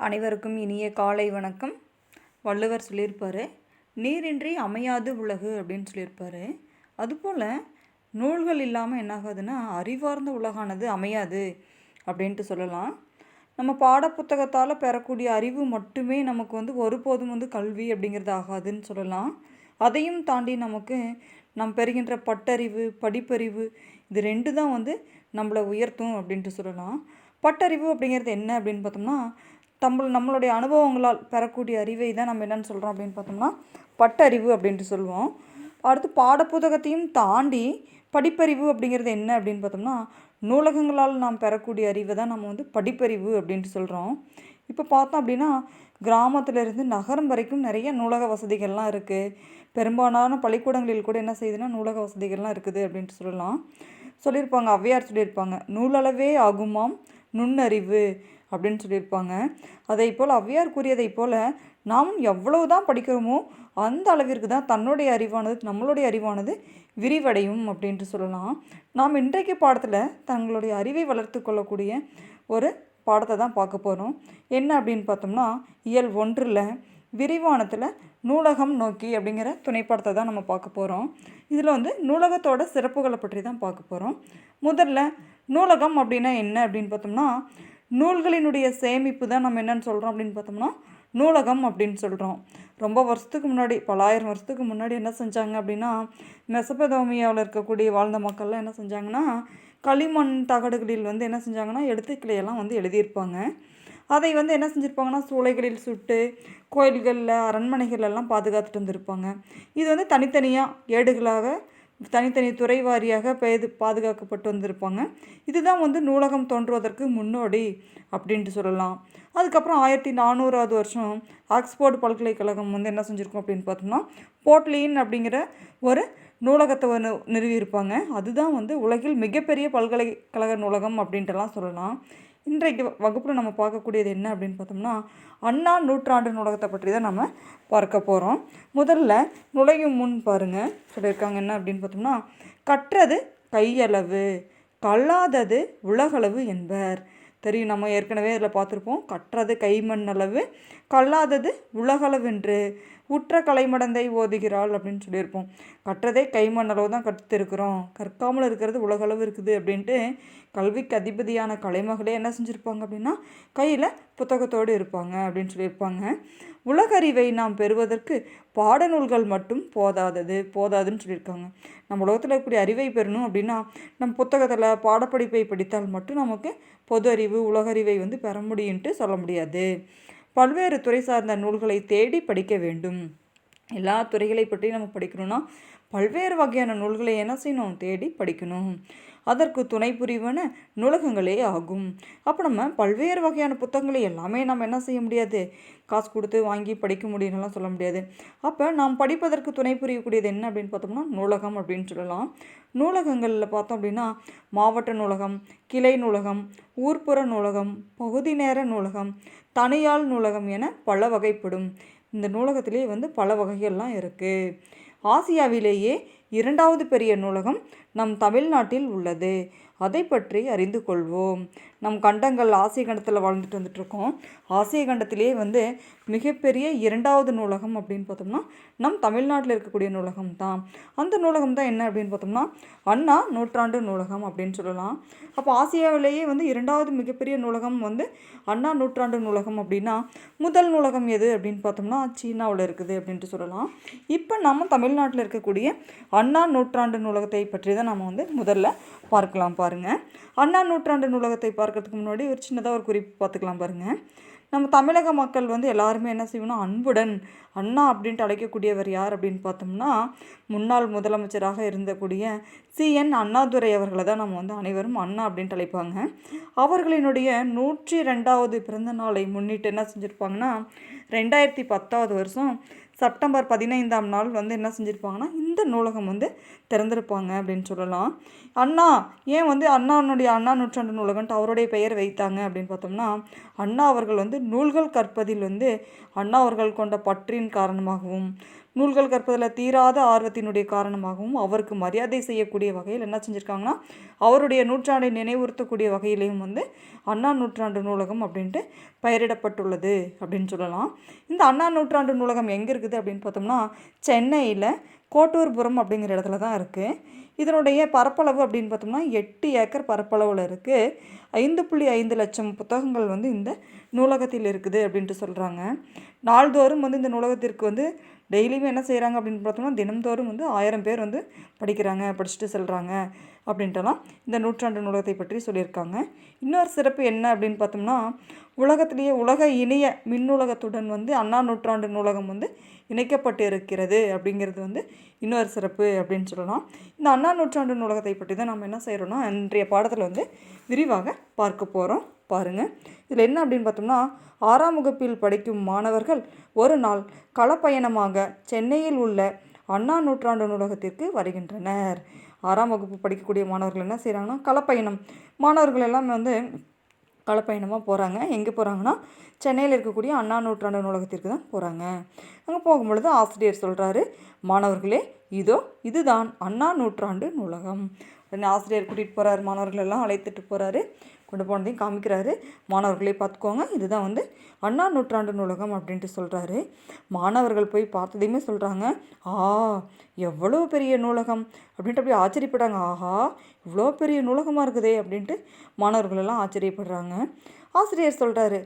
அனைவருக்கும் இனிய காலை வணக்கம். வள்ளுவர் சொல்லியிருப்பார், நீரின்றி அமையாது உலகு அப்படின்னு சொல்லியிருப்பார். அதுபோல் நூல்கள் இல்லாமல் என்னாகாதுன்னா அறிவார்ந்த உலகானது அமையாது அப்படின்ட்டு சொல்லலாம். நம்ம பாடப்புத்தகத்தால் பெறக்கூடிய அறிவு மட்டுமே நமக்கு ஒருபோதும் கல்வி அப்படிங்கிறது ஆகாதுன்னு சொல்லலாம். அதையும் தாண்டி நமக்கு நம் பெறுகின்ற பட்டறிவு, படிப்பறிவு, இது ரெண்டு தான் நம்மளை உயர்த்தும் அப்படின்ட்டு சொல்லலாம். பட்டறிவு அப்படிங்கிறது என்ன அப்படின்னு பார்த்தோம்னா, நம்மளுடைய அனுபவங்களால் பெறக்கூடிய அறிவை தான் நம்ம என்னென்னு சொல்கிறோம் அப்படின்னு பார்த்தோம்னா பட்டறிவு அப்படின்ட்டு சொல்லுவோம். அடுத்து பாடப்புத்தகத்தையும் தாண்டி படிப்பறிவு அப்படிங்கிறது என்ன அப்படின்னு பார்த்தோம்னா, நூலகங்களால் நாம் பெறக்கூடிய அறிவை தான் நம்ம படிப்பறிவு அப்படின்ட்டு சொல்கிறோம். இப்போ பார்த்தோம் அப்படின்னா, கிராமத்திலிருந்து நகரம் வரைக்கும் நிறைய நூலக வசதிகள்லாம் இருக்குது. பெரும்பாலான பள்ளிக்கூடங்களில் கூட என்ன செய்யுதுன்னா நூலக வசதிகள்லாம் இருக்குது அப்படின்ட்டு சொல்லலாம். சொல்லியிருப்பாங்க, ஔவையார் சொல்லியிருப்பாங்க, நூலளவே ஆகுமாம் நுண்ணறிவு அப்படின்னு சொல்லியிருப்பாங்க. அதை போல் ஔவையார் கூறியதை போல் நாம் எவ்வளவு தான் படிக்கிறோமோ அந்த அளவிற்கு தான் நம்மளுடைய அறிவானது விரிவடையும் அப்படின்ட்டு சொல்லலாம். நாம் இன்றைக்கு பாடத்தில் தங்களுடைய அறிவை வளர்த்து கொள்ளக்கூடிய ஒரு பாடத்தை தான் பார்க்க போகிறோம். என்ன அப்படின்னு பார்த்தோம்னா, இயல் 1 விரிவானத்தில் நூலகம் நோக்கி அப்படிங்கிற துணைப்பாடத்தை தான் நம்ம பார்க்க போகிறோம். இதில் நூலகத்தோட சிறப்புகளை பற்றி தான் பார்க்க போகிறோம். முதல்ல நூலகம் அப்படின்னா என்ன அப்படின்னு பார்த்தோம்னா, நூல்களினுடைய சேமிப்பு தான் நம்ம என்னென்னு சொல்கிறோம் அப்படின்னு பார்த்தோம்னா நூலகம் அப்படின்னு சொல்கிறோம். ரொம்ப வருஷத்துக்கு முன்னாடி, பல ஆயிரம் வருஷத்துக்கு முன்னாடி என்ன செஞ்சாங்க அப்படின்னா, மெசபதோமியாவில் இருக்கக்கூடிய வாழ்ந்த மக்கள்லாம் என்ன செஞ்சாங்கன்னா, களிமண் தகடுகளில் என்ன செஞ்சாங்கன்னா எழுத்துக்களையெல்லாம் எழுதியிருப்பாங்க. அதை என்ன செஞ்சுருப்பாங்கன்னா சூளைகளில் சுட்டு கோயில்களில், அரண்மனைகளெல்லாம் பாதுகாத்துட்டு வந்திருப்பாங்க. இது தனித்தனியாக ஏடுகளாக தனித்தனி துறை வாரியாக பாதுகாக்கப்பட்டு வந்திருப்பாங்க. இதுதான் நூலகம் தோன்றுவதற்கு முன்னோடி அப்படின்ட்டு சொல்லலாம். அதுக்கப்புறம் 1400வது வருஷம் ஆக்ஸ்போர்டு பல்கலைக்கழகம் என்ன செஞ்சுருக்கோம் அப்படின்னு பார்த்தோம்னா, போர்ட்லின் அப்படிங்கிற ஒரு நூலகத்தை நிறுவியிருப்பாங்க. அதுதான் உலகில் மிகப்பெரிய பல்கலைக்கழக நூலகம் அப்படின்ட்டுலாம் சொல்லலாம். இன்றைக்கு வகுப்பில் நம்ம பார்க்கக்கூடியது என்ன அப்படின்னு பார்த்தோம்னா, அண்ணா நூற்றாண்டு நூலகத்தை பற்றி தான் நம்ம பார்க்க போகிறோம். முதல்ல நுழையும் முன் பாருங்கள், சொல்லியிருக்காங்க என்ன அப்படின்னு பார்த்தோம்னா, கற்றது கையளவு, கல்லாதது உலகளவு என்பர். தெரியும், நம்ம ஏற்கனவே இதில் பார்த்துருப்போம். கற்றது கைமண் அளவு, கல்லாதது உலகளவென்று உற்ற கலைமடந்தை ஓதுகிறாள் அப்படின்னு சொல்லியிருப்போம். கற்றதே கைமண் அளவு தான் கற்றுருக்குறோம், கற்காமல் இருக்கிறது உலகளவு இருக்குது அப்படின்ட்டு கல்விக்கு அதிபதியான கலைமகளே என்ன செஞ்சுருப்பாங்க அப்படின்னா கையில் புத்தகத்தோடு இருப்பாங்க அப்படின்னு சொல்லியிருப்பாங்க. உலகறிவை நாம் பெறுவதற்கு பாடநூல்கள் மட்டும் போதாதுன்னு சொல்லியிருக்காங்க. நம்ம உலகத்தில் இருக்கக்கூடிய அறிவை பெறணும் அப்படின்னா நம்ம புத்தகத்தில் பாடப்படிப்பை படித்தால் மட்டும் நமக்கு பொது அறிவு, உலகறிவை பெற முடியும்ட்டு சொல்ல முடியாது. பல்வேறு துறை சார்ந்த நூல்களை தேடி படிக்க வேண்டும். எல்லா துறைகளை பற்றி நம்ம படிக்கணும்னா பல்வேறு வகையான நூல்களை என்ன செய்யணும், தேடி படிக்கணும். அதற்கு துணை புரிவன நூலகங்களே ஆகும். அப்போ நம்ம பல்வேறு வகையான புத்தகங்களை எல்லாமே நம்ம என்ன செய்ய முடியாது, காசு கொடுத்து வாங்கி படிக்க முடியும்லாம் சொல்ல முடியாது. அப்போ நாம் படிப்பதற்கு துணை புரியக்கூடியது என்ன அப்படின்னு பார்த்தோம்னா நூலகம் அப்படின்னு சொல்லலாம். நூலகங்களில் பார்த்தோம் அப்படின்னா மாவட்ட நூலகம், கிளை நூலகம், ஊர்ப்புற நூலகம், பகுதி நேர நூலகம், தனியாள் நூலகம் என பல வகைப்படும். இந்த நூலகத்திலே பல வகைகள்லாம் இருக்குது. ஆசியாவிலேயே 2வது பெரிய நூலகம் நம் தமிழ்நாட்டில் உள்ளது. அதை பற்றி அறிந்து கொள்வோம். நம் கண்டங்கள் ஆசிய கண்டத்தில் வாழ்ந்துட்டு வந்துட்டுருக்கோம். ஆசிய கண்டத்திலே மிகப்பெரிய 2வது நூலகம் அப்படின்னு பார்த்தோம்னா நம் தமிழ்நாட்டில் இருக்கக்கூடிய நூலகம் தான். அந்த நூலகம் தான் என்ன அப்படின்னு பார்த்தோம்னா அண்ணா நூற்றாண்டு நூலகம் அப்படின்னு சொல்லலாம். அப்போ ஆசியாவிலேயே 2வது மிகப்பெரிய நூலகம் அண்ணா நூற்றாண்டு நூலகம் அப்படின்னா முதல் நூலகம் எது அப்படின்னு பார்த்தோம்னா சீனாவில் இருக்குது அப்படின்ட்டு சொல்லலாம். இப்போ நம்ம தமிழ்நாட்டில் இருக்கக்கூடிய அண்ணா நூற்றாண்டு நூலகத்தை பற்றி தான் நம்ம முதல்ல பார்க்கலாம். பாருங்கள், அண்ணா நூற்றாண்டு நூலகத்தை பார்க்கறதுக்கு முன்னாடி ஒரு சின்னதாக ஒரு குறிப்பு பார்த்துக்கலாம். பாருங்கள், நம்ம தமிழக மக்கள் எல்லாருமே என்ன செய்யணும், அன்புடன் அண்ணா அப்படின்ட்டு அழைக்கக்கூடியவர் யார் அப்படின்னு பார்த்தோம்னா முன்னாள் முதலமைச்சராக இருந்தக்கூடிய CN அண்ணாதுரை அவர்களை தான் நம்ம அனைவரும் அண்ணா அப்படின்ட்டு அழைப்பாங்க. அவர்களினுடைய 102வது பிறந்த நாளை முன்னிட்டு என்ன செஞ்சுருப்பாங்கன்னா 2010வது வருஷம் செப்டம்பர் 15ஆம் நாள் என்ன செஞ்சுருப்பாங்கன்னா இந்த நூலகம் திறந்திருப்பாங்க அப்படின்னு சொல்லலாம். அண்ணா ஏன் அண்ணாவுடைய அண்ணா நூற்றாண்டு நூலகம்ட்டு அவருடைய பெயர் வைத்தாங்க அப்படின்னு பார்த்தோம்னா, அண்ணா அவர்கள் நூல்கள் கற்பதில் அண்ணா அவர்கள் கொண்ட பற்றின் காரணமாகவும் நூல்கள் கற்பதில் தீராத ஆர்வத்தினுடைய காரணமாகவும் அவருக்கு மரியாதை செய்யக்கூடிய வகையில் என்ன செஞ்சுருக்காங்கன்னா அவருடைய நூற்றாண்டை நினைவுறுத்தக்கூடிய வகையிலையும் வந்து அண்ணா நூற்றாண்டு நூலகம் அப்படின்ட்டு பெயரிடப்பட்டுள்ளது அப்படின்னு சொல்லலாம். இந்த அண்ணா நூற்றாண்டு நூலகம் எங்கே இருக்குது அப்படின்னு பார்த்தோம்னா சென்னையில் கோட்டூர்புரம் அப்படிங்கிற இடத்துல தான் இருக்குது. இதனுடைய பரப்பளவு அப்படின்னு பார்த்தோம்னா 8 ஏக்கர் பரப்பளவில் இருக்குது. 5.5 லட்சம் புத்தகங்கள் வந்து இந்த நூலகத்தில் இருக்குது அப்படின்ட்டு சொல்கிறாங்க. நாள்தோறும் வந்து இந்த நூலகத்திற்கு வந்து டெய்லியுமே என்ன செய்கிறாங்க அப்படின்னு பார்த்தோம்னா தினம்தோறும் வந்து 1000 பேர் வந்து படிச்சுட்டு செல்கிறாங்க அப்படின்ட்டுலாம் இந்த நூற்றாண்டு நூலகத்தை பற்றி சொல்லியிருக்காங்க. இன்னொரு சிறப்பு என்ன அப்படின்னு பார்த்தோம்னா உலகத்திலேயே உலக இணைய மின்னூலகத்துடன் வந்து அண்ணா நூற்றாண்டு நூலகம் வந்து இணைக்கப்பட்டு இருக்கிறது அப்படிங்கிறது வந்து இன்னொரு சிறப்பு அப்படின்னு சொல்லலாம். இந்த அண்ணா நூற்றாண்டு நூலகத்தை பற்றி தான் நம்ம என்ன செய்கிறோன்னா இன்றைய பாடத்தில் வந்து விரிவாக பார்க்க போகிறோம். பாருங்கள், இதில் என்ன அப்படின்னு பார்த்தோம்னா 6ஆம் வகுப்பில் படிக்கும் மாணவர்கள் ஒரு நாள் களப்பயணமாக சென்னையில் உள்ள அண்ணா நூற்றாண்டு நூலகத்திற்கு வருகின்றனர். 6ஆம் வகுப்பு படிக்கக்கூடிய மாணவர்கள் என்ன செய்கிறாங்கன்னா களப்பயணம், மாணவர்கள் எல்லாமே வந்து களப்பயணமாக போகிறாங்க. எங்கே போகிறாங்கன்னா சென்னையில் இருக்கக்கூடிய அண்ணா நூற்றாண்டு நூலகத்திற்கு தான் போகிறாங்க. அங்கே போகும்பொழுது ஆசிரியர் சொல்கிறாரு, மாணவர்களே இதுதான் அண்ணா நூற்றாண்டு நூலகம். உடனே ஆசிரியர் கூட்டிகிட்டு போகிறாரு, மாணவர்கள் எல்லாம் அழைத்துட்டு போகிறாரு, கொண்டு போனதையும் காமிக்கிறாரு. மாணவர்களே பார்த்துக்கோங்க, இதுதான் வந்து அண்ணா நூற்றாண்டு நூலகம் அப்படின்ட்டு சொல்கிறாரு. மாணவர்கள் போய் பார்த்ததையுமே சொல்கிறாங்க, எவ்வளோ பெரிய நூலகம் அப்படின்ட்டு அப்படியே ஆச்சரியப்படுறாங்க. ஆஹா, இவ்வளோ பெரிய நூலகமாக இருக்குதே அப்படின்ட்டு மாணவர்கள் எல்லாம் ஆச்சரியப்படுறாங்க. ஆசிரியர் சொல்கிறாரு,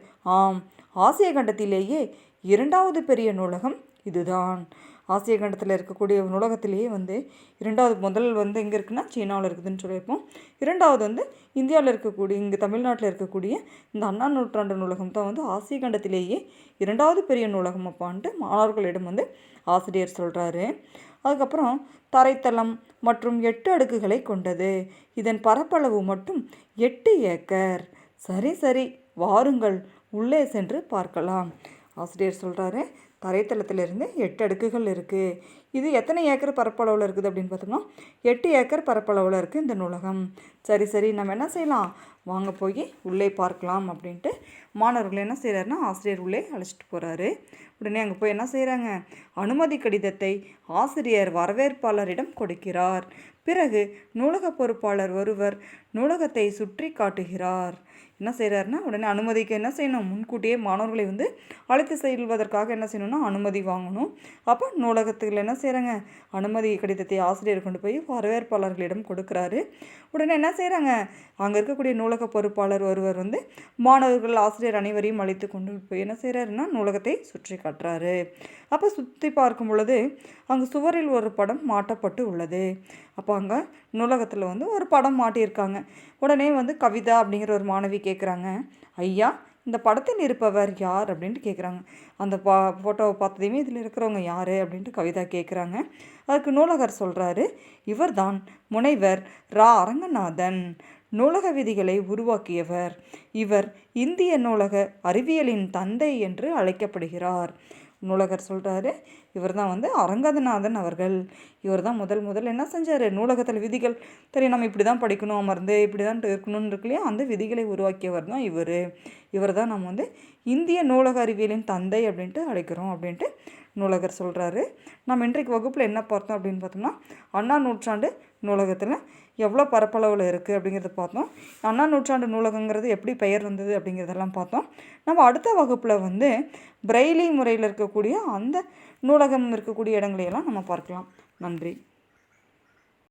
ஆசிய கண்டத்திலேயே 2வது பெரிய நூலகம் இதுதான். ஆசிய கண்டத்தில் இருக்கக்கூடிய நூலகத்திலேயே வந்து 2வது, முதல் வந்து எங்கே இருக்குன்னா சீனாவில் இருக்குதுன்னு சொல்லியிருப்போம். 2வது வந்து இந்தியாவில் இருக்கக்கூடிய, இங்கே தமிழ்நாட்டில் இருக்கக்கூடிய இந்த அண்ணா நூற்றாண்டு நூலகம் தான் வந்து ஆசிய கண்டத்திலேயே 2வது பெரிய நூலகம் அப்பான்ட்டு மாணவர்களிடம் வந்து ஆசிரியர் சொல்கிறாரு. அதுக்கப்புறம் தரைத்தளம் மற்றும் 8 அடுக்குகளை கொண்டது. இதன் பரப்பளவு மட்டும் 8 ஏக்கர். சரி, வாருங்கள் உள்ளே சென்று பார்க்கலாம். ஆசிரியர் சொல்கிறாரு, தரைத்தளத்திலிருந்து 8 அடுக்குகள் இருக்குது. இது எத்தனை ஏக்கர் பரப்பளவில் இருக்குது அப்படின்னு பார்த்தோம்னா 8 ஏக்கர் பரப்பளவில் இருக்குது இந்த நூலகம். சரி, நம்ம என்ன செய்யலாம், வாங்க போய் உள்ளே பார்க்கலாம் அப்படின்ட்டு மாணவர்கள் என்ன செய்கிறாருன்னா ஆசிரியர் உள்ளே அழைச்சிட்டு போகிறாரு. உடனே அங்கே போய் என்ன செய்கிறாங்க, அனுமதி கடிதத்தை ஆசிரியர் வரவேற்பாளரிடம் கொடுக்கிறார். பிறகு நூலக பொறுப்பாளர் ஒருவர் நூலகத்தை சுற்றி காட்டுகிறார். என்ன செய்கிறாருன்னா உடனே அனுமதிக்கு என்ன செய்யணும், முன்கூட்டியே மாணவர்களை வந்து அழைத்து செல்வதற்காக என்ன செய்யணும்னா அனுமதி வாங்கணும். அப்போ நூலகத்தில் என்ன செய்கிறாங்க, அனுமதி கடிதத்தை ஆசிரியர் கொண்டு போய் வரவேற்பாளர்களிடம் கொடுக்குறாரு. உடனே என்ன செய்கிறாங்க, அங்கே இருக்கக்கூடிய நூலக பொறுப்பாளர் ஒருவர் வந்து மாணவர்கள் ஆசிரியர் அனைவரையும் அழைத்து கொண்டு போய் என்ன செய்கிறாருன்னா நூலகத்தை சுற்றி காட்டுறாரு. அப்போ சுற்றி பார்க்கும் பொழுது அங்கே சுவரில் ஒரு படம் மாட்டப்பட்டு உள்ளது. அப்போ அங்கே நூலகத்தில் வந்து ஒரு படம் மாட்டியிருக்காங்க. உடனே வந்து கவிதா அப்படிங்கிற ஒரு மாணவி கேட்குறாங்க, ஐயா, இந்த படத்தில் இருப்பவர் யார் அப்படின்ட்டு கேட்குறாங்க. அந்த ஃபோட்டோவை பார்த்ததையுமே இதில் இருக்கிறவங்க யார் அப்படின்ட்டு கவிதா கேட்குறாங்க. அதுக்கு நூலகர் சொல்கிறாரு, இவர்தான் முனைவர் ரா. அரங்கநாதன், நூலக விதிகளை உருவாக்கியவர். இவர் இந்திய நூலக அறிவியலின் தந்தை என்று அழைக்கப்படுகிறார். நூலகர் சொல்கிறாரு, இவர் தான் வந்து அரங்கநாதன் அவர்கள். இவர் தான் முதல் என்ன செஞ்சார், நூலகத்தில் விதிகள் தெரியும், நம்ம இப்படி தான் படிக்கணும், அமர்ந்து இப்படி தான் இருக்கணும்னு இருக்கு இல்லையா, அந்த விதிகளை உருவாக்கியவர் தான் இவர் தான் நம்ம வந்து இந்திய நூலக அறிவியலின் தந்தை அப்படின்ட்டு அழைக்கிறோம் அப்படின்ட்டு நூலகர் சொல்கிறாரு. நம்ம இன்றைக்கு வகுப்பில் என்ன பார்த்தோம் அப்படின்னு பார்த்தோம்னா அண்ணா நூற்றாண்டு நூலகத்தில் எவ்வளோ பரப்பளவில் இருக்குது அப்படிங்கிறத பார்த்தோம். அண்ணா நூற்றாண்டு நூலகங்கிறது எப்படி பெயர் வந்தது அப்படிங்கிறதெல்லாம் பார்த்தோம். நம்ம அடுத்த வகுப்பில் வந்து பிரெய்லி முறையில் இருக்கக்கூடிய அந்த நூலகம் இருக்கக்கூடிய இடங்களையெல்லாம் நம்ம பார்க்கலாம். நன்றி.